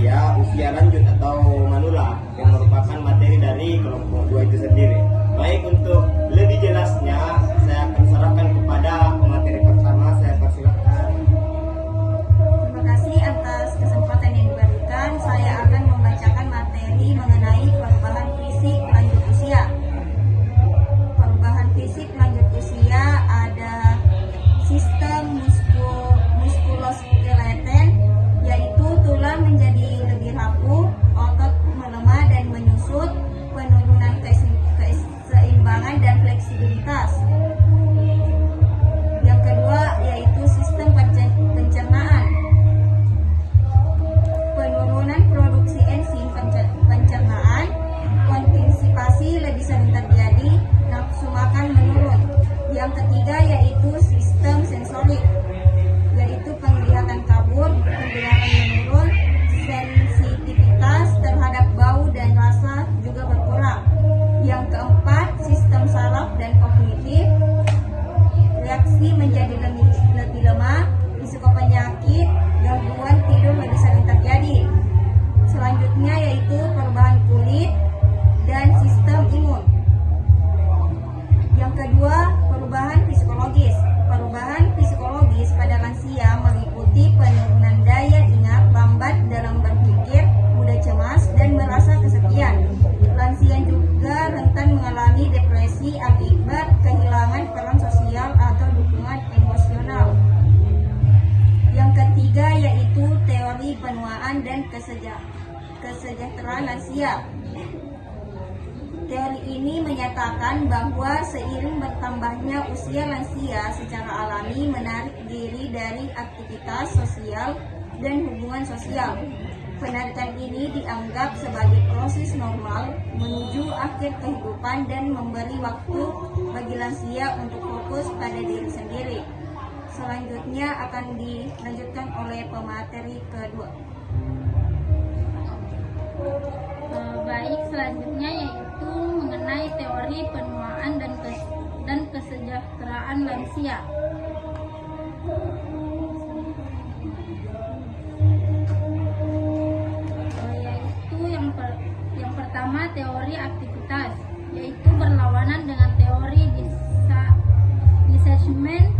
lansia, usia lanjut atau manula yang merupakan materi dari kelompok 2 itu sendiri. Baik, untuk lebih jelasnya saya akan serahkan kepada pemateri pertama. Saya persilakan. Terima kasih atas kesempatan yang diberikan. Saya akan membacakan materi mengenai perubahan fisik lanjut usia. Perubahan fisik lanjut usia ada sistem muskuloskeletal, yaitu tulang menjadi lebih rapuh, otot melemah dan menyusut, penurunan keseimbangan dan fleksibilitas. Yang kedua yaitu sistem pencernaan. Penurunan produksi enzim pencernaan, konstipasi lebih sering terjadi, nafsu makan menurun. Yang ketiga yaitu sistem sensorik, yaitu penglihatan kabur, pendengaran menurun, sensitivitas terhadap bau dan rasa juga berkurang. Yang keempat, sistem saraf dan kognitif, reaksi menjadi lebih lemah, risiko penyakit, gangguan tidur lebih sering terjadi. Selanjutnya yaitu perubahan kulit dan sistem imun. Yang kedua, perubahan psikologis. Perubahan psikologis pada lansia meliputi penurunan daya ingat, lambat dalam berpikir, mudah cemas, dan merasa kesepian. Lansia juga rentan mengalami depresi akibat kehilangan peran sosial atau dukungan emosional. Yang ketiga yaitu teori penuaan dan kesejahteraan lansia. Teori ini menyatakan bahwa seiring bertambahnya usia lansia secara alami menarik diri dari aktivitas sosial dan hubungan sosial. Penarikan ini dianggap sebagai proses normal menuju akhir kehidupan dan memberi waktu bagi lansia untuk fokus pada diri sendiri. Selanjutnya akan dilanjutkan oleh pemateri kedua. Baik, selanjutnya yaitu mengenai teori penuaan dan kesejahteraan lansia. Yaitu yang pertama teori aktivitas, yaitu berlawanan dengan teori disagement.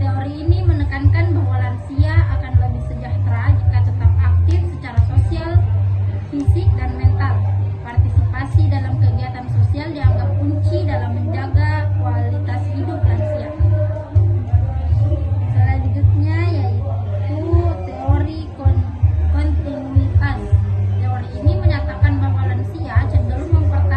Teori ini menekankan bahwa lansia akan lebih sejahtera jika tetap aktif secara sosial, fisik, dan mental. Partisipasi dalam kegiatan sosial dianggap kunci dalam menjaga kualitas hidup lansia. Selanjutnya yaitu teori kontinuitas. Teori ini menyatakan bahwa lansia cenderung mempertahankan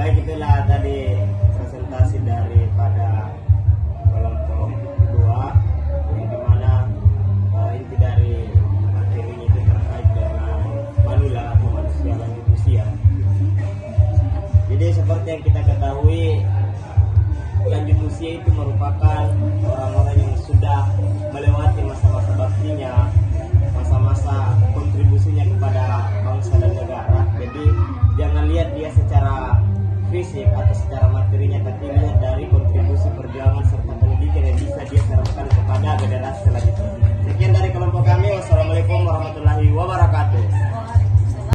Baik, itulah tadi presentasi daripada kelompok 2 yang dimana inti dari materi itu terkait dengan manula atau manusia lanjut usia. Jadi seperti yang kita ketahui, lanjut usia itu merupakan orang-orang yang sudah melewati masa-masa baktinya, masa-masa kontribusinya kepada bangsa dan negara. Jadi jangan lihat dia secara fisik atau secara materinya